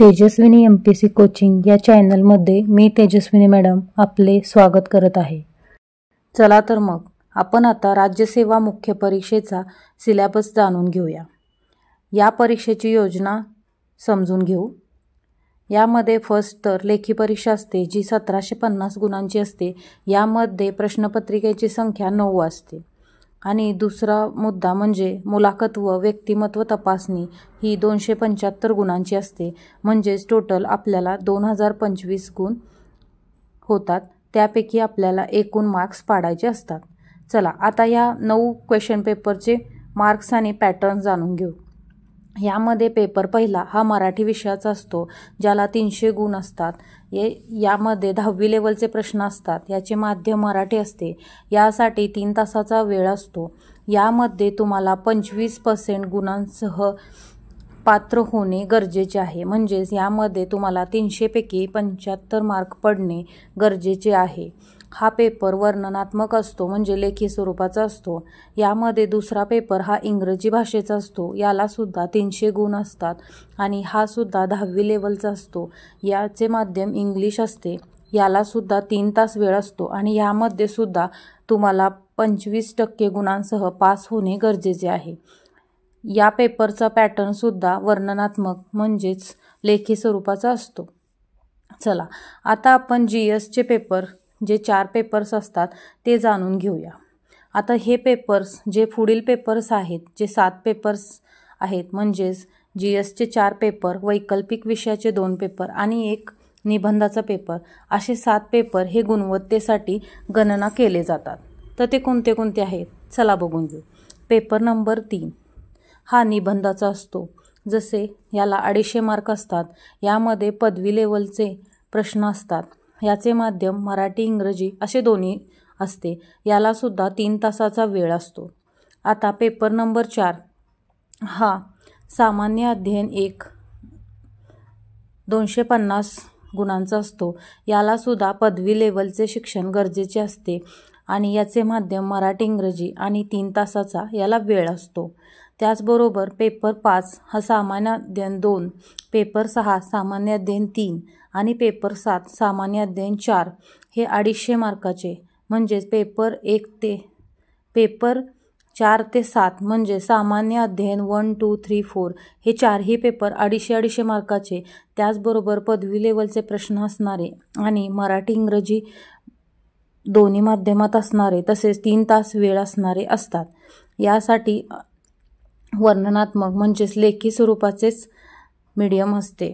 Tejaswini MPSC coaching या चॅनलमध्ये मी Tejaswini madam आपले स्वागत करत आहे. चला तर मग आपण आता राज्यसेवा मुख्य परीक्षेचा सिलेबस जाणून घेऊया. या परीक्षेची योजना समजून घेऊ. यामध्ये फर्स्ट तर लेखी परीक्षा असते जी 1750 गुणांची असते. यामध्ये प्रश्नपत्रिकेची संख्या 9 असते. आणि दुसरा मुद्दा म्हणजे मुलाखत व व्यक्तिमत्व तपासणी ही 275 गुणांची असते. म्हणजेच टोटल आपल्याला 2025 गुण होतात. त्यापैकी आपल्याला एकूण मार्क्स पाडायचे असतात. चला आता या 9 क्वेश्चन पेपरचे मार्क्स आणि पॅटर्न जाणून घेऊ. यामध्ये पेपर पहिला हा मराठी विषयाचा असतो, ज्याला 300 गुण असतात. यामध्ये 10वी लेवलचे प्रश्न असतात. याचे माध्यम मराठी असते. यासाठी 3 तासाचा वेळ असतो. यामध्ये तुम्हाला 25% गुणांसह पात्र होणे गरजेचे आहे. म्हणजेच यामध्ये तुम्हाला 300 पैकी 75 मार्क पडणे गरजेचे आहे. हा पेपर वर्णनात्मक असतो, म्हणजे लेखी स्वरूपाचा असतो. यामध्ये दुसरा पेपर हा इंग्रजी भाषेचा असतो. याला सुद्धा 300 गुण असतात आणि हा सुद्धा 10वी लेवलचा असतो. याचे माध्यम इंग्लिश असते. याला सुद्धा 3 तास वेळ असतो आणि यामध्ये सुद्धा तुम्हाला 25% गुणांसह पास होणे गरजेचे आहे. या पेपरचा पॅटर्न सुद्धा वर्णनात्मक म्हणजेच लेखी स्वरूपाचा असतो. चला आता आपण GSचे पेपर जे 4 पेपर्स असतात ते जाणून घेऊया. आता हे पेपर्स जे पुढील पेपर्स आहेत, जे 7 पेपर्स आहेत, म्हणजेच GSचे 4 पेपर, वैकल्पिक विषयाचे 2 पेपर आणि एक निबंधाचा पेपर, असे 7 पेपर हे गुणवत्तेसाठी गणना केले जातात. तर ते कोणते कोणते आहेत चला बघून घेऊ. पेपर नंबर 3 हा निबंधाचा असतो. जसे याला 250 मार्क असतात. यामध्ये पदवी लेवलचे प्रश्न असतात. याचे माध्यम मराठी इंग्रजी असे दोन्ही असते. याला सुद्धा 3 तासाचा वेळ असतो. आता पेपर नंबर 4 हा सामान्य अध्ययन 1 250 गुणांचा असतो. याला सुद्धा पदवी लेवलचे शिक्षण गरजेचे असते आणि याचे माध्यम मराठी इंग्रजी आणि 3 तासाचा याला वेळ असतो. त्याचबरोबर पेपर 5 हा सामान्य अध्ययन 2, पेपर 6 सामान्य अध्ययन 3 आणि पेपर 7 सामान्य अध्ययन 4 हे 250 मार्काचे. म्हणजेच पेपर 4 ते 7 म्हणजे सामान्य अध्ययन 1, 2, 3, 4 हे 4ही पेपर 250 मार्काचे. त्याचबरोबर पदवी लेवलचे प्रश्न असणारे आणि मराठी इंग्रजी दोन्ही माध्यमात असणारे, तसेच 3 तास वेळ असणारे असतात. यासाठी वर्णनात्मक म्हणजेच लेखी स्वरूपाचेच मीडियम असते.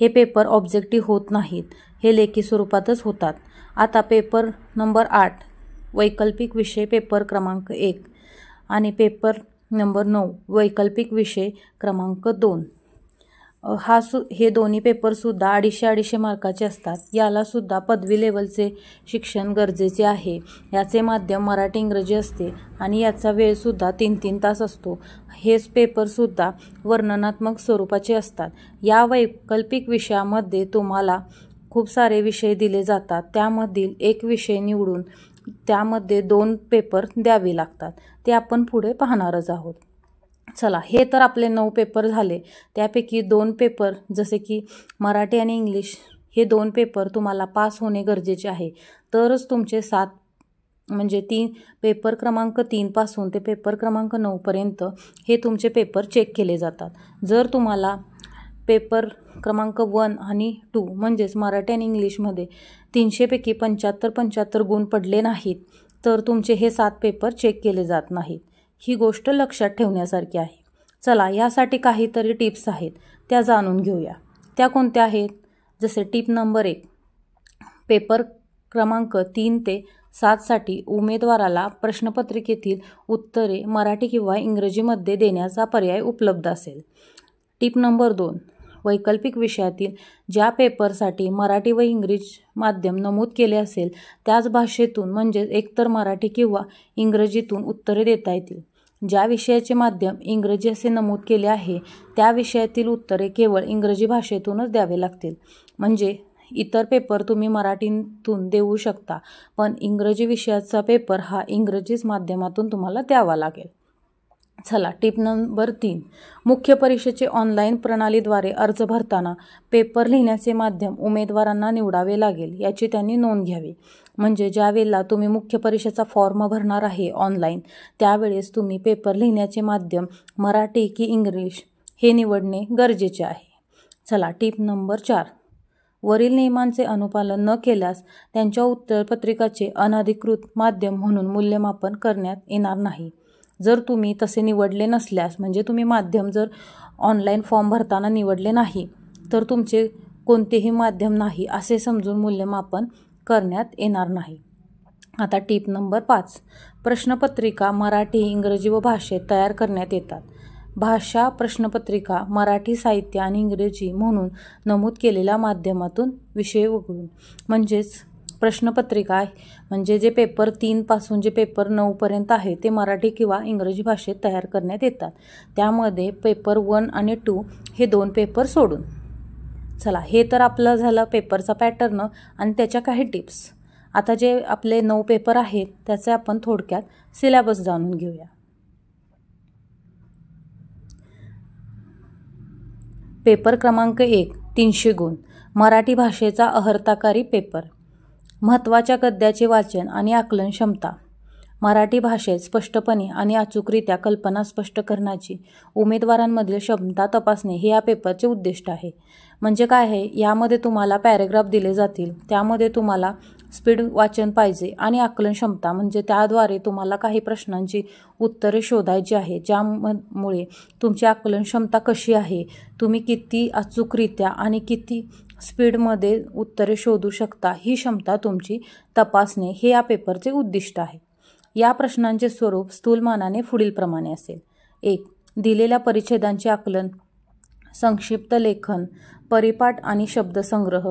हे पेपर ऑब्जेक्टिव्ह होत नाहीत, हे लेखी स्वरूपातच होतात. आता पेपर नंबर 8 वैकल्पिक विषय पेपर क्रमांक 1 आणि पेपर नंबर 9 वैकल्पिक विषय क्रमांक 2 हे दोन्ही पेपरसुद्धा 250 मार्काचे असतात. याला सुद्धा पदवी लेवलचे शिक्षण गरजेचे आहे. याचे माध्यम मराठी इंग्रजी असते आणि याचा वेळसुद्धा 3-3 तास असतो. हेच पेपरसुद्धा वर्णनात्मक स्वरूपाचे असतात. या वैकल्पिक विषयामध्ये तुम्हाला खूप सारे विषय दिले जातात. त्यामधील एक विषय निवडून त्यामध्ये 2 पेपर द्यावे लागतात. ते आपण पुढे पाहणारच आहोत. चला हे तर आपले 9 पेपर झाले. त्यापैकी 2 पेपर जसे की मराठी आणि इंग्लिश हे 2 पेपर तुम्हाला पास होणे गरजेचे आहे. तरच तुमचे 7 म्हणजे 3 पेपर क्रमांक 3 पासून ते पेपर क्रमांक 9 पर्यंत हे तुमचे पेपर चेक केले जातात. जर तुम्हाला पेपर क्रमांक 1 आणि 2 म्हणजेच मराठी आणि इंग्लिशमध्ये 300 पैकी 75 गुण पडले नाहीत तर तुमचे हे 7 पेपर चेक केले जात नाहीत. ही गोष्ट लक्षात ठेवण्यासारखी आहे. चला यासाठी काहीतरी टिप्स आहेत त्या जाणून घेऊया. त्या कोणत्या आहेत? जसे टिप नंबर 1 पेपर क्रमांक 3 ते 7 साठी उमेदवाराला प्रश्नपत्रिकेतील उत्तरे मराठी किंवा इंग्रजीमध्ये देण्याचा पर्याय उपलब्ध असेल. टिप नंबर 2 वैकल्पिक विषयातील ज्या पेपरसाठी मराठी व इंग्रजी माध्यम नमूद केले असेल त्याच भाषेतून म्हणजेच एकतर मराठी किंवा इंग्रजीतून उत्तरे देता येतील. ज्या विषयाचे माध्यम इंग्रजी असे नमूद केले आहे त्या विषयातील उत्तरे केवळ इंग्रजी भाषेतूनच द्यावे लागतील. म्हणजे इतर पेपर तुम्ही मराठीतून देऊ शकता, पण इंग्रजी विषयाचा पेपर हा इंग्रजीच माध्यमातून तुम्हाला द्यावा लागेल. चला टिप नंबर 3, मुख्य परीक्षेचे ऑनलाईन प्रणालीद्वारे अर्ज भरताना पेपर लिहिण्याचे माध्यम उमेदवारांना निवडावे लागेल याची त्यांनी नोंद घ्यावी. म्हणजे ज्या वेळेला तुम्ही मुख्य परीक्षेचा फॉर्म भरणार आहे ऑनलाईन, त्यावेळेस तुम्ही पेपर लिहिण्याचे माध्यम मराठी की इंग्लिश हे निवडणे गरजेचे आहे. चला टिप नंबर 4, वरील नियमांचे अनुपालन न केल्यास त्यांच्या उत्तरपत्रिकाचे अनधिकृत माध्यम म्हणून मूल्यमापन करण्यात येणार नाही. जर तुम्ही तसे निवडले नसल्यास, म्हणजे तुम्ही माध्यम जर ऑनलाईन फॉर्म भरताना निवडले नाही, तर तुमचे कोणतेही माध्यम नाही असे समजून मूल्यमापन करण्यात येणार नाही. आता टिप नंबर 5, प्रश्नपत्रिका मराठी, इंग्रजी व भाषेत तयार करण्यात येतात. भाषा प्रश्नपत्रिका मराठी साहित्य आणि इंग्रजी म्हणून नमूद केलेल्या माध्यमातून विषय वगळून, म्हणजेच प्रश्नपत्रिका म्हणजे जे पेपर 3 पासून जे पेपर 9 पर्यंत आहे ते मराठी किंवा इंग्रजी भाषेत तयार करण्यात येतात. त्यामध्ये पेपर 1 आणि 2 हे 2 पेपर सोडून. चला, हे तर आपलं झालं पेपरचा पॅटर्न आणि त्याच्या काही टिप्स. आता जे आपले 9 पेपर आहेत त्याचे आपण थोडक्यात सिलेबस जाणून घेऊया. पेपर क्रमांक 1, 300 गुण, मराठी भाषेचा अहर्ताकारी पेपर. महत्त्वाच्या गद्याचे वाचन आणि आकलन क्षमता. मराठी भाषेत स्पष्टपणे आणि अचूकरित्या कल्पना स्पष्ट करण्याची उमेदवारांमधील क्षमता तपासणे हे या पेपरचे उद्दिष्ट आहे. म्हणजे काय आहे, यामध्ये तुम्हाला पॅरेग्राफ दिले जातील, त्यामध्ये तुम्हाला स्पीड वाचन पाहिजे आणि आकलन क्षमता म्हणजे त्याद्वारे तुम्हाला काही प्रश्नांची उत्तरे शोधायची आहे, ज्यामुळे तुमची आकलन क्षमता कशी आहे, तुम्ही किती अचूकरित्या आणि किती स्पीडमध्ये उत्तरे शोधू शकता ही क्षमता तुमची तपासणे हे या पेपरचे उद्दिष्ट आहे. या प्रश्नांचे स्वरूप स्थूलमानाने पुढीलप्रमाणे असेल. 1. दिलेल्या परिच्छेदांचे आकलन, संक्षिप्त लेखन, परिपाठ आणि शब्दसंग्रह,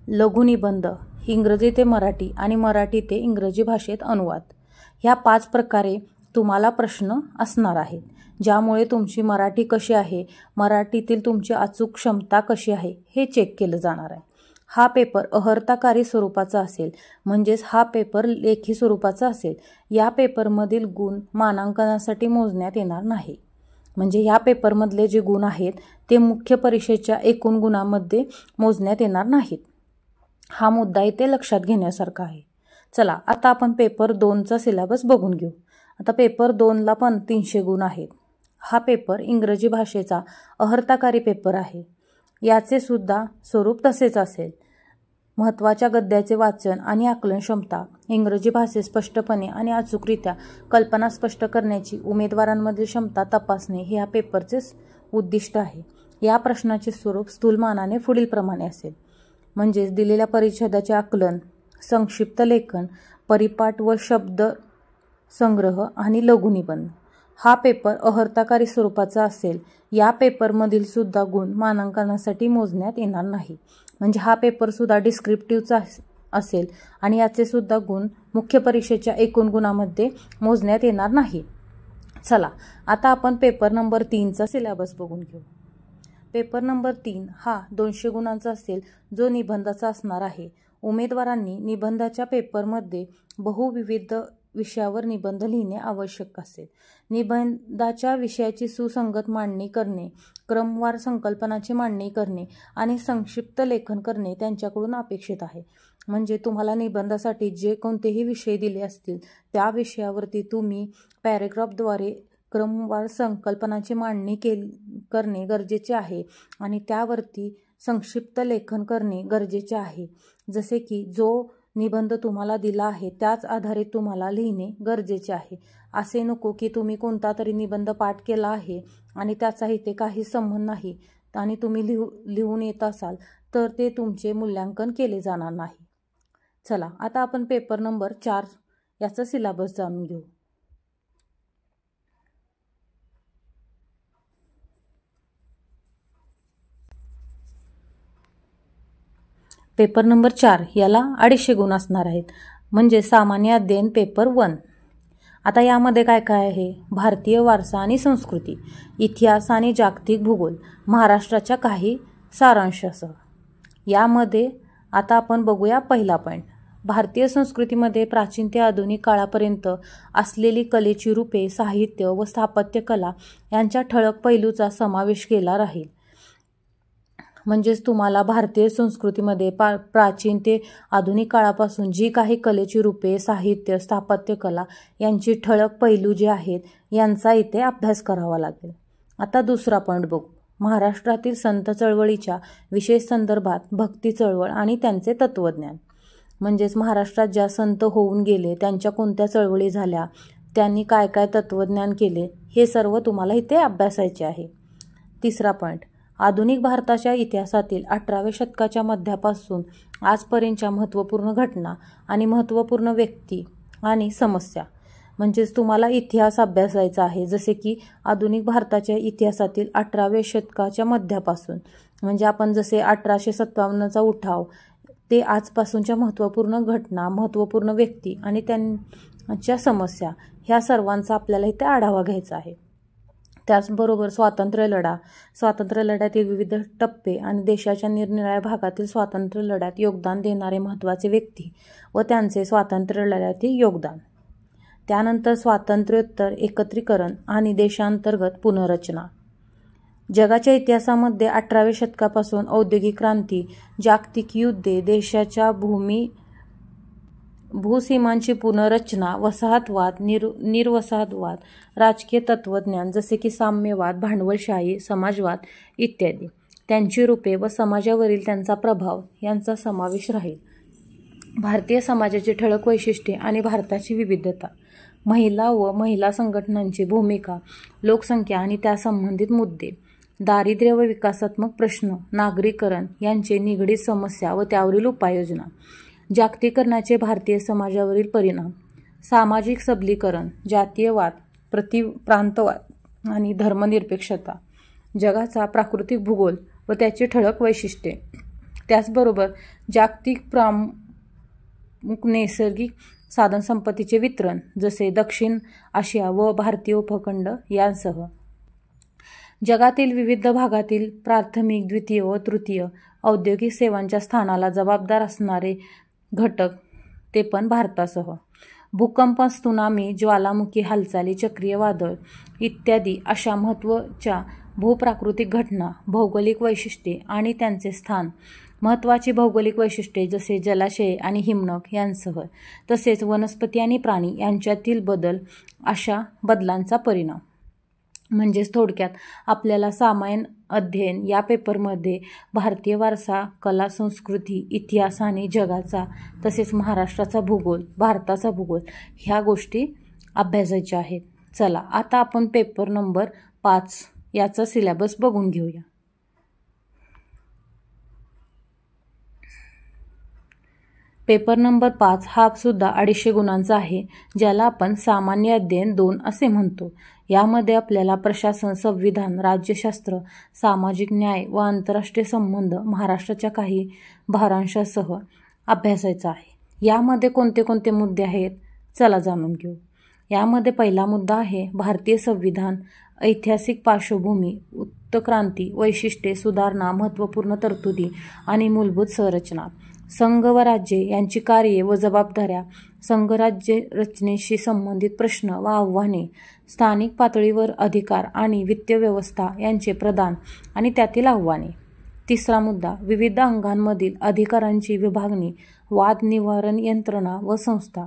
लघुनिबंध, इंग्रजी ते मराठी आणि मराठी ते इंग्रजी भाषेत अनुवाद. ह्या 5 प्रकारे तुम्हाला प्रश्न असणार आहेत, ज्यामुळे तुमची मराठी कशी आहे, मराठीतील तुमची अचूक क्षमता कशी आहे हे चेक केलं जाणार आहे. हा पेपर अहर्ताकारी स्वरूपाचा असेल, म्हणजेच हा पेपर लेखी स्वरूपाचा असेल. या पेपरमधील गुण मानांकनासाठी मोजण्यात येणार नाही. म्हणजे ह्या पेपरमधले जे गुण आहेत ते मुख्य परीक्षेच्या एकूण गुणांमध्ये मोजण्यात येणार नाहीत. हा मुद्दा इथे लक्षात घेण्यासारखा आहे. चला, आता आपण पेपर 2चा सिलेबस बघून घेऊ. आता पेपर 2ला पण 300 गुण आहेत. हा पेपर इंग्रजी भाषेचा अहर्ताकारी पेपर आहे. याचे सुद्धा स्वरूप तसेच असेल. महत्त्वाच्या गद्याचे वाचन आणि आकलन क्षमता, इंग्रजी भाषेत स्पष्टपणे आणि अचूकरित्या कल्पना स्पष्ट करण्याची उमेदवारांमधील क्षमता तपासणे हे या पेपरचे उद्दिष्ट आहे. या प्रश्नाचे स्वरूप स्थूलमानाने पुढीलप्रमाणे असेल. म्हणजेच दिलेल्या परिच्छेदाचे आकलन, संक्षिप्त लेखन, परिपाठ व शब्द संग्रह आणि लघुनिबंध. हा पेपर अहर्ताकारी स्वरूपाचा असेल. या पेपरमधील सुद्धा गुण मानांकनासाठी मोजण्यात येणार नाही. म्हणजे हा पेपरसुद्धा डिस्क्रिप्टिव्हचा असेल आणि याचे सुद्धा गुण मुख्य परीक्षेच्या एकूण गुणामध्ये मोजण्यात येणार नाही. चला, आता आपण पेपर नंबर 3चा सिलेबस बघून घेऊ. पेपर नंबर 3 हा 200 गुणांचा असेल, जो निबंधाचा असणार आहे. उमेदवारांनी निबंधाच्या पेपरमध्ये बहुविविध विषयावर निबंध लिहिणे आवश्यक असेल. निबंधाच्या विषयाची सुसंगत मांडणी करणे, क्रमवार संकल्पनाची मांडणी करणे आणि संक्षिप्त लेखन करणे त्यांच्याकडून अपेक्षित आहे. म्हणजे तुम्हाला निबंधासाठी जे कोणतेही विषय दिले असतील त्या विषयावरती तुम्ही पॅरेग्राफद्वारे क्रमवार संकल्पनाची मांडणी करणे गरजेचे आहे आणि त्यावरती संक्षिप्त लेखन करणे गरजेचे आहे. जसे की जो निबंध तुम्हाला दिला आहे त्याच आधारे तुम्हाला लिहिणे गरजेचे आहे. असे नको की तुम्ही कोणता तरी निबंध पाठ केला आहे आणि त्याचा इथे काही संबंध नाही आणि तुम्ही लिहून येत असाल तर ते तुमचे मूल्यांकन केले जाणार नाही. चला, आता आपण पेपर नंबर 4 याचा सिलेबस जाणून घेऊ. पेपर नंबर 4 याला 250 गुण असणार आहेत. म्हणजे सामान्य अध्ययन पेपर 1. आता यामध्ये काय काय आहे? भारतीय वारसा आणि संस्कृती, इतिहास आणि जागतिक भूगोल, महाराष्ट्राच्या काही सारांशासह. यामध्ये आता आपण बघूया पहिला पॉईंट, भारतीय संस्कृतीमध्ये प्राचीन ते आधुनिक काळापर्यंत असलेली कलेची रूपे, साहित्य व स्थापत्यकला यांच्या ठळक पैलूचा समावेश केला राहील. म्हणजेच तुम्हाला भारतीय संस्कृतीमध्ये प्राचीन ते आधुनिक काळापासून जी काही कलेची रूपे, साहित्य, स्थापत्यकला यांची ठळक पैलू जे आहेत यांचा इथे अभ्यास करावा लागेल. आता दुसरा पॉईंट बघू. महाराष्ट्रातील संत चळवळीच्या विशेष संदर्भात भक्ती चळवळ आणि त्यांचे तत्त्वज्ञान. म्हणजेच महाराष्ट्रात ज्या संत होऊन गेले, त्यांच्या कोणत्या चळवळी झाल्या, त्यांनी काय काय तत्त्वज्ञान केले, हे सर्व तुम्हाला इथे अभ्यासायचे आहे. तिसरा पॉईंट, आधुनिक भारताच्या इतिहासातील 18व्या शतकाच्या मध्यापासून आजपर्यंतच्या महत्त्वपूर्ण घटना आणि महत्त्वपूर्ण व्यक्ती आणि समस्या. म्हणजेच तुम्हाला इतिहास अभ्यासायचा आहे. जसे की आधुनिक भारताच्या इतिहासातील 18व्या शतकाच्या मध्यापासून, म्हणजे आपण जसे 1857चा उठाव ते आजपासूनच्या महत्त्वपूर्ण घटना, महत्त्वपूर्ण व्यक्ती आणि त्यांच्या समस्या, ह्या सर्वांचा आपल्याला इथे आढावा घ्यायचा आहे. त्याचबरोबर स्वातंत्र्य लढ्यातील विविध टप्पे आणि देशाच्या निरनिराळ्या भागातील स्वातंत्र्य लढ्यात योगदान देणारे महत्त्वाचे व्यक्ती व त्यांचे स्वातंत्र्य लढ्यातील योगदान. त्यानंतर स्वातंत्र्योत्तर एकत्रीकरण आणि देशांतर्गत पुनर्रचना. जगाच्या इतिहासामध्ये 18व्या शतकापासून औद्योगिक क्रांती, जागतिक युद्धे, देशाच्या भूसीमांची पुनर्रचना, वसाहतवाद, निर्वसाहतवाद, राजकीय तत्त्वज्ञान जसे की साम्यवाद, भांडवलशाही, समाजवाद इत्यादी, त्यांची रूपे व समाजावरील त्यांचा प्रभाव यांचा समावेश राहील. भारतीय समाजाची ठळक वैशिष्ट्ये आणि भारताची विविधता. महिला व महिला संघटनांची भूमिका, लोकसंख्या आणि त्यासंबंधित मुद्दे, दारिद्र्य व विकासात्मक प्रश्न, नागरीकरण यांचे निगडीत समस्या व त्यावरील उपाययोजना, जागतिकीकरणाचे भारतीय समाजावरील परिणाम, सामाजिक सबलीकरण, जातीयवाद, प्रांतवाद आणि धर्मनिरपेक्षता, जगाचा प्राकृतिक भूगोल व त्याची ठळक वैशिष्ट्ये. त्याचबरोबर जागतिक प्रमुख नैसर्गिक साधनसंपत्तीचे वितरण जसे दक्षिण आशिया व भारतीय उपखंड यांसह जगातील विविध भागातील प्राथमिक, द्वितीय व तृतीय औद्योगिक सेवांच्या स्थानाला जबाबदार असणारे घटक, ते पण भारतासह भूकंप, त्सुनामी, ज्वालामुखी हालचाली, चक्रीय वादळ इत्यादी अशा महत्त्वाच्या भूप्राकृतिक घटना, भौगोलिक वैशिष्ट्ये आणि त्यांचे स्थान, महत्त्वाची भौगोलिक वैशिष्ट्ये जसे जलाशये आणि हिमनग यांसह, तसेच वनस्पती आणि प्राणी यांच्यातील बदल, अशा बदलांचा परिणाम. म्हणजेच थोडक्यात आपल्याला सामायन अध्ययन या पेपरमध्ये भारतीय वारसा, कला, संस्कृती, इतिहास आणि जगाचा तसेच महाराष्ट्राचा भूगोल, भारताचा भूगोल ह्या गोष्टी अभ्यासायच्या आहेत. चला आता आपण पेपर नंबर 5 याचा सिलेबस बघून घेऊया. पेपर नंबर 5 हा सुद्धा 250 गुणांचा आहे, ज्याला आपण सामान्य अध्ययन 2 असे म्हणतो. यामध्ये आपल्याला प्रशासन, संविधान, राज्यशास्त्र, सामाजिक न्याय व आंतरराष्ट्रीय संबंध महाराष्ट्राच्या काही भारांशासह अभ्यासायचा आहे. यामध्ये कोणते कोणते मुद्दे आहेत चला जाणून घेऊ. यामध्ये पहिला मुद्दा आहे भारतीय संविधान, ऐतिहासिक पार्श्वभूमी, उत्तक्रांती, वैशिष्ट्ये, सुधारणा, महत्त्वपूर्ण तरतुदी आणि मूलभूत संरचना, संघ व राज्ये यांची कार्ये व जबाबदाऱ्या, संघराज्य रचनेशी संबंधित प्रश्न व आव्हाने, स्थानिक पातळीवर अधिकार आणि वित्तीय व्यवस्था यांचे प्रदान आणि त्यातील आव्हाने. तिसरा मुद्दा विविध अंगांमधील अधिकारांची विभागणी, वाद निवारण यंत्रणा व संस्था.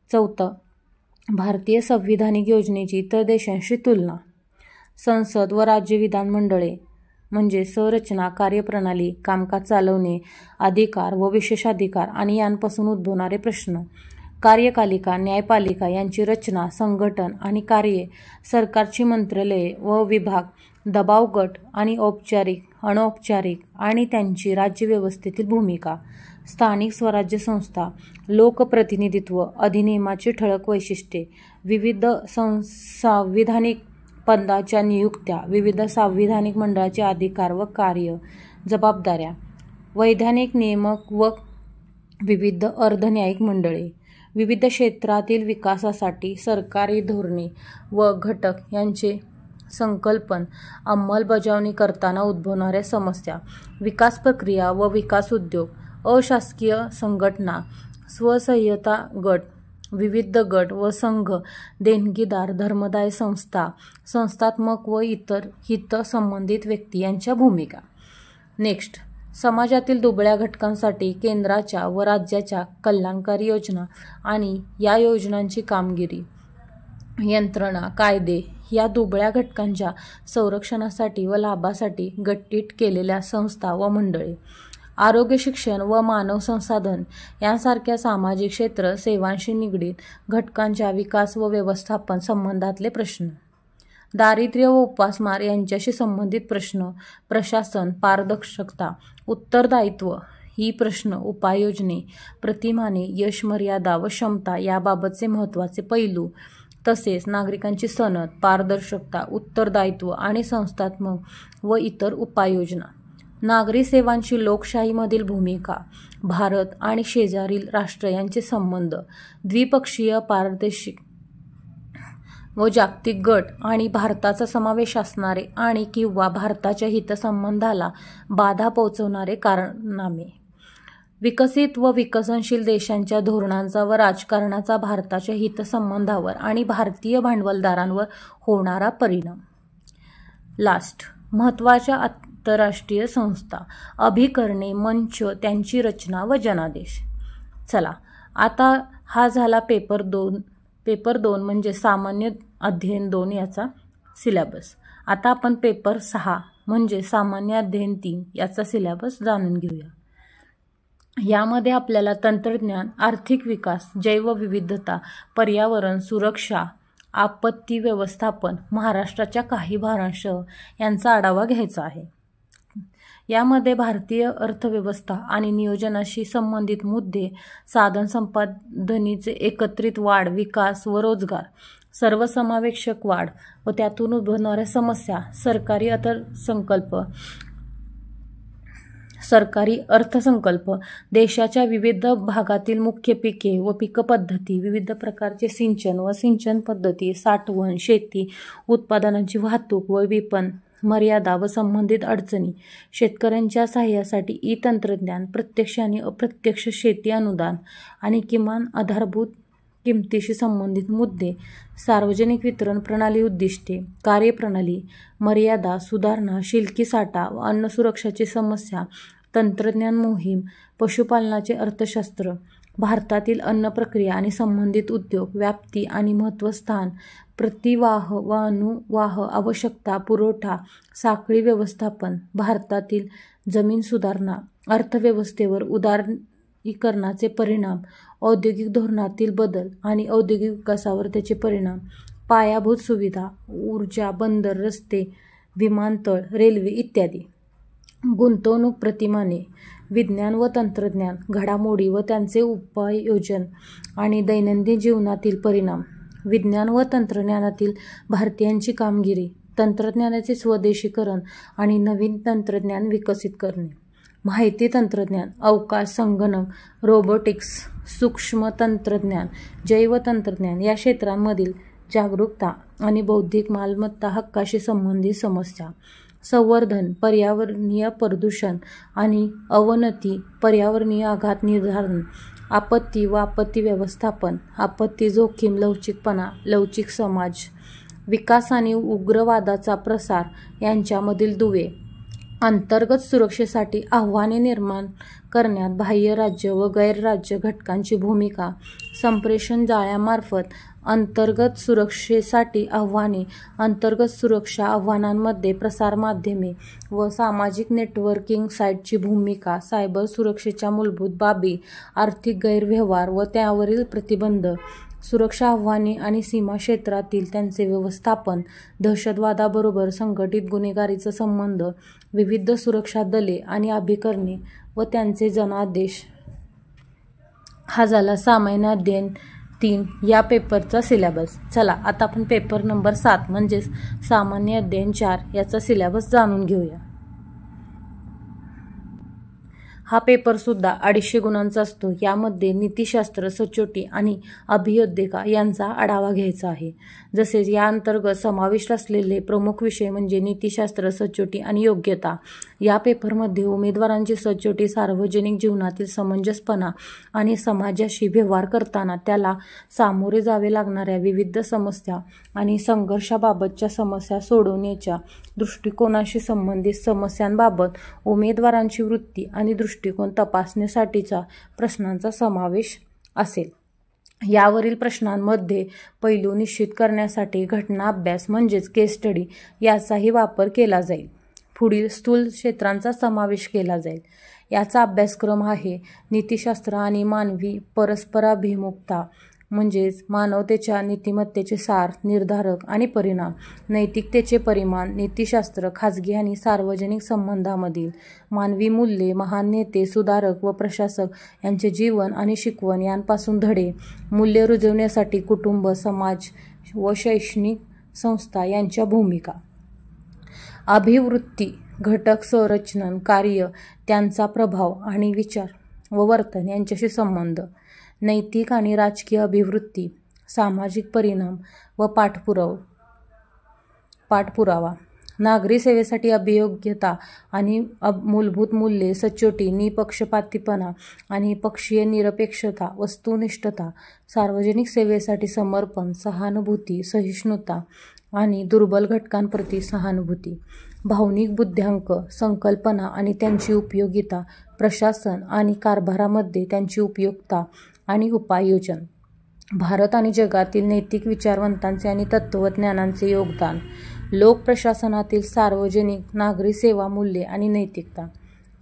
चौथं, भारतीय संविधानिक योजनेची इतर देशांशी तुलना. संसद व राज्य विधानमंडळे म्हणजे संरचना, कार्यप्रणाली, कामकाज चालवणे, अधिकार व विशेषाधिकार आणि यांपासून उद्भवणारे प्रश्न. कार्यपालिका, न्यायपालिका यांची रचना, संघटन आणि कार्ये, सरकारची मंत्रालये व विभाग, दबाव गट आणि औपचारिक, अनौपचारिक आणि त्यांची राज्यव्यवस्थेतील भूमिका. स्थानिक स्वराज्य संस्था, लोकप्रतिनिधित्व, अधिनियमाची ठळक वैशिष्ट्ये, विविध संविधानिक पदाच्या नियुक्त्या, विविध संविधानिक मंडळाचे अधिकार व कार्य, जबाबदाऱ्या, वैधानिक नियामक व विविध अर्धन्यायिक मंडळे, विविध क्षेत्रातील विकासासाठी सरकारी धोरणे व घटक यांचे संकल्पन, अंमलबजावणी करताना उद्भवणाऱ्या समस्या, विकास प्रक्रिया व विकास उद्योग, अशासकीय संघटना, स्वसहाय्यता गट, विविध गट व संघ, देणगीदार, धर्मदाय संस्था, संस्थात्मक व इतर हितसंबंधित व्यक्ती यांच्या भूमिका. नेक्स्ट, समाजातील दुबळ्या घटकांसाठी केंद्राच्या व राज्याच्या कल्याणकारी योजना आणि या योजनांची कामगिरी, यंत्रणा, कायदे या दुबळ्या घटकांच्या संरक्षणासाठी व लाभासाठी गठीत केलेल्या संस्था व मंडळे, आरोग्य, शिक्षण व मानव संसाधन यांसारख्या सामाजिक क्षेत्र सेवांशी निगडीत घटकांच्या विकास व व्यवस्थापन संबंधातले प्रश्न, दारिद्र्य व उपासमार यांच्याशी संबंधित प्रश्न, प्रशासन, पारदर्शकता, उत्तरदायित्व ही प्रश्न, उपाययोजने, प्रतिमाने, यश, मर्यादा व क्षमता याबाबतचे महत्त्वाचे पैलू, तसेच नागरिकांची सनद, पारदर्शकता, उत्तरदायित्व आणि संस्थात्मक व इतर उपाययोजना, नागरी सेवांची लोकशाहीमधील भूमिका, भारत आणि शेजारील राष्ट्र यांचे संबंध, द्विपक्षीय, प्रादेशिक व जागतिक गट आणि भारताचा समावेश असणारे आणि किंवा भारताच्या हितसंबंधाला बाधा पोहोचवणारे कारनामे, विकसित व विकसनशील देशांच्या धोरणांचा व राजकारणाचा भारताच्या हितसंबंधावर आणि भारतीय भांडवलदारांवर होणारा परिणाम. लास्ट, महत्त्वाच्या आंतरराष्ट्रीय संस्था, अभिकरणे, मंच, त्यांची रचना व जनादेश. चला, आता हा झाला पेपर 2 म्हणजे सामान्य अध्ययन 2 याचा सिलेबस. आता आपण पेपर 6 म्हणजे सामान्य अध्ययन 3 याचा सिलेबस जाणून घेऊया. यामध्ये आपल्याला तंत्रज्ञान, आर्थिक विकास, जैवविविधता, पर्यावरण, सुरक्षा, आपत्ती व्यवस्थापन, महाराष्ट्राच्या काही भागांसह यांचा आढावा घ्यायचा आहे. यामध्ये भारतीय अर्थव्यवस्था आणि नियोजनाशी संबंधित मुद्दे, साधनसंपत्तीचे एकत्रित वाढ, विकास व रोजगार, सर्वसमावेशक वाढ व त्यातून उद्भवणाऱ्या समस्या, सरकारी अर्थसंकल्प, देशाच्या विविध भागातील मुख्य पिके व पीक पद्धती, विविध प्रकारचे सिंचन व सिंचन पद्धती, साठवण, शेती उत्पादनांची वाहतूक व विपणन, मर्यादा व संबंधित अडचणी, शेतकऱ्यांच्या सहाय्यासाठी ई-तंत्रज्ञान, प्रत्यक्ष आणि अप्रत्यक्ष शेती अनुदान आणि किमान आधारभूत किमतीशी संबंधित मुद्दे, सार्वजनिक वितरण प्रणाली उद्दिष्टे, कार्यप्रणाली, मर्यादा, सुधारणा, शिल्लकी साठा व अन्न सुरक्षाची समस्या, तंत्रज्ञान मोहीम, पशुपालनाचे अर्थशास्त्र, भारतातील अन्न प्रक्रिया आणि संबंधित उद्योग, व्याप्ती आणि महत्त्वस्थान, प्रतिवाह व अनुवाह, आवश्यकता, पुरवठा साखळी व्यवस्थापन, भारतातील जमीन सुधारणा, अर्थव्यवस्थेवर उदारीकरणाचे परिणाम, औद्योगिक धोरणातील बदल आणि औद्योगिक विकासावर त्याचे परिणाम, पायाभूत सुविधा, ऊर्जा, बंदर, रस्ते, विमानतळ, रेल्वे इत्यादी, गुंतवणूक, प्रतिमाने, विज्ञान व तंत्रज्ञान, घडामोडी व त्यांचे उपाययोजन आणि दैनंदिन जीवनातील परिणाम, विज्ञान व तंत्रज्ञानातील भारतीयांची कामगिरी, तंत्रज्ञानाचे स्वदेशीकरण आणि नवीन तंत्रज्ञान विकसित करणे, माहिती तंत्रज्ञान, अवकाश, संगणक, रोबोटिक्स, सूक्ष्म तंत्रज्ञान, जैवतंत्रज्ञान या क्षेत्रांमधील जागरूकता आणि बौद्धिक मालमत्ता हक्काशी संबंधित समस्या, संवर्धन, पर्यावरणीय प्रदूषण आणि अवनती, पर्यावरणीय आघात निर्धारण, आपत्ती व आपत्ती व्यवस्थापन, आपत्ती जोखीम, लवचिकपणा, लवचिक समाज, विकास आणि उग्रवादाचा प्रसार यांच्यामधील दुवे, अंतर्गत सुरक्षेसाठी आव्हाने निर्माण करण्यात बाह्य राज्य व गैरराज्य घटकांची भूमिका, संप्रेषण जाळ्यामार्फत अंतर्गत सुरक्षेसाठी आव्हाने, अंतर्गत सुरक्षा आव्हानांमध्ये प्रसारमाध्यमे व सामाजिक नेटवर्किंग साईटची भूमिका, सायबर सुरक्षेच्या मूलभूत बाबी, आर्थिक गैरव्यवहार व त्यावरील प्रतिबंध, सुरक्षा आव्हाने आणि सीमा क्षेत्रातील त्यांचे व्यवस्थापन, दहशतवादाबरोबर संघटित गुन्हेगारीचा संबंध, विविध सुरक्षा दले आणि अभिकरणे व त्यांचे जनादेश. हा झाला सामान्य अध्ययन 3 या पेपरचा सिलेबस. चला, आता आपण पेपर नंबर 7 म्हणजे सामान्य अध्ययन 4 याचा सिलेबस जाणून घेऊया. हा पेपरसुद्धा 250 गुणांचा असतो. यामध्ये नीतिशास्त्र, सचोटी आणि अभियोद्धिका यांचा आढावा घ्यायचा आहे. जसेच या अंतर्गत समाविष्ट असलेले प्रमुख विषय म्हणजे नीतिशास्त्र, सचोटी आणि योग्यता. या पेपरमध्ये उमेदवारांची सचोटी सार्वजनिक जीवनातील समंजसपणा आणि समाजाशी व्यवहार करताना त्याला सामोरे जावे लागणाऱ्या विविध समस्या आणि संघर्षाबाबतच्या समस्या सोडवण्याच्या दृष्टिकोनाशी संबंधित समस्यांबाबत उमेदवारांची वृत्ती आणि दृष्टिकोन तपासण्यासाठीचा प्रश्नांचा समावेश असेल. यावरील प्रश्नांमध्ये पैलू निश्चित करण्यासाठी घटना अभ्यास म्हणजेच केस स्टडी याचाही वापर केला जाईल. पुढील स्थूल क्षेत्रांचा समावेश केला जाईल. याचा अभ्यासक्रम आहे नीतिशास्त्र आणि मानवी परस्पराभिमुखता म्हणजेच मानवतेच्या नीतिमत्तेचे सार, निर्धारक आणि परिणाम, नैतिकतेचे परिमाण, नीतिशास्त्र, खाजगी आणि सार्वजनिक संबंधांमधील मानवी मूल्ये, महान नेते, सुधारक व प्रशासक यांचे जीवन आणि शिकवण यांपासून धडे, मूल्ये रुजवण्यासाठी कुटुंब, समाज व शैक्षणिक संस्था यांच्या भूमिका, अभिवृत्ती घटक संरचना, कार्य, त्यांचा प्रभाव आणि विचार व वर्तन यांच्याशी संबंध, नैतिक आणि राजकीय अभिवृत्ती, सामाजिक परिणाम व पाठपुरावा, नागरी सेवेसाठी अभियोग्यता आणि मूलभूत मूल्ये, सचोटी, निपक्षपातीपणा आणि पक्षीय निरपेक्षता, वस्तुनिष्ठता, सार्वजनिक सेवेसाठी समर्पण, सहानुभूती, सहिष्णुता आणि दुर्बल घटकांप्रती सहानुभूती, भावनिक बुद्ध्यांक, संकल्पना आणि त्यांची उपयोगिता, प्रशासन आणि कारभारामध्ये त्यांची उपयुक्तता आणि उपाययोजन, भारत आणि जगातील नैतिक विचारवंतांचे आणि तत्त्वज्ञानांचे योगदान, लोक प्रशासनातील सार्वजनिक नागरी सेवा मूल्ये आणि नैतिकता,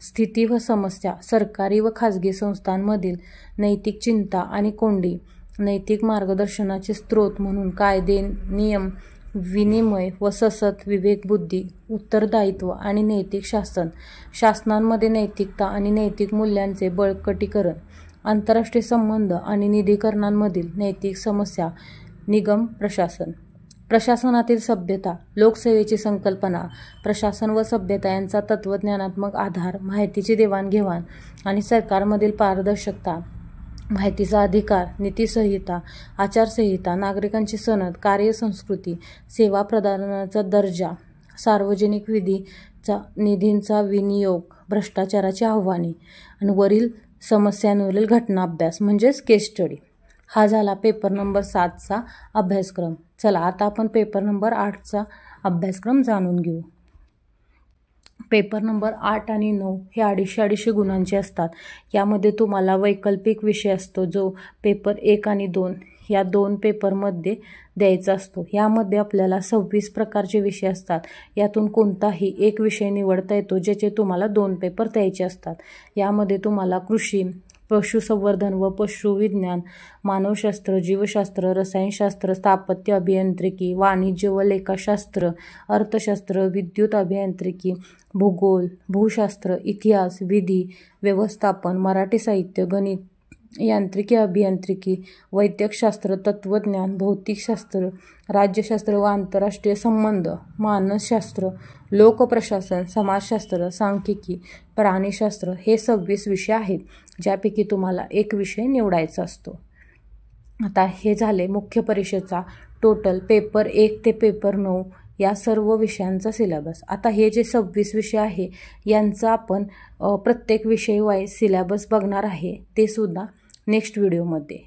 स्थिती व समस्या, सरकारी व खाजगी संस्थांमधील नैतिक चिंता आणि कोंडी, नैतिक मार्गदर्शनाचे स्रोत म्हणून कायदे, नियम, विनिमय व सतत विवेकबुद्धी, उत्तरदायित्व आणि नैतिक शासन, शासनांमध्ये नैतिकता आणि नैतिक मूल्यांचे बळकटीकरण, आंतरराष्ट्रीय संबंध आणि निधीकरणांमधील नैतिक समस्या, निगम प्रशासन, प्रशासनातील सभ्यता, लोकसेवेची संकल्पना, प्रशासन व सभ्यता यांचा तत्त्वज्ञानात्मक आधार, माहितीची देवाणघेवाण आणि सरकारमधील पारदर्शकता, माहितीचा अधिकार, नीतिसंहिता, आचारसंहिता, नागरिकांची सनद, कार्यसंस्कृती, सेवा प्रदानाचा दर्जा, सार्वजनिक निधींचा विनियोग, भ्रष्टाचाराची आव्हाने आणि वरील समस्यांवरील घटना अभ्यास म्हणजेच केस स्टडी. हा झाला पेपर नंबर 7चा अभ्यासक्रम. चला आता आपण पेपर नंबर 8चा अभ्यासक्रम जाणून घेऊ. पेपर नंबर 8 आणि 9 हे 250 गुणांचे असतात. यामध्ये तुम्हाला वैकल्पिक विषय असतो जो पेपर 1 आणि 2 या 2 पेपरमध्ये द्यायचा असतो. यामध्ये आपल्याला 26 प्रकारचे विषय असतात. यातून कोणताही एक विषय निवडता येतो ज्याचे तुम्हाला 2 पेपर द्यायचे असतात. यामध्ये तुम्हाला कृषी, पशुसंवर्धन व पशुविज्ञान, मानवशास्त्र, जीवशास्त्र, रसायनशास्त्र, स्थापत्य अभियांत्रिकी, वाणिज्य व लेखाशास्त्र, अर्थशास्त्र, विद्युत अभियांत्रिकी, भूगोल, भूशास्त्र, इतिहास, विधी, व्यवस्थापन, मराठी साहित्य, गणित, यांत्रिकी अभियांत्रिकी, वैद्यकशास्त्र, तत्त्वज्ञान, भौतिकशास्त्र, राज्यशास्त्र व आंतरराष्ट्रीय संबंध, मानसशास्त्र, लोकप्रशासन, समाजशास्त्र, सांख्यिकी, प्राणीशास्त्र हे 26 विषय आहेत ज्यापैकी तुम्हाला एक विषय निवडायचा असतो. आता हे झाले मुख्य परीक्षेचा टोटल पेपर 1 ते पेपर 9 या सर्व विषयांचा सिलेबस. आता हे जे 26 विषय आहे यांचा आपण प्रत्येक विषय वाईज सिलेबस बघणार आहे ते सुद्धा नेक्स्ट व्हिडिओमध्ये.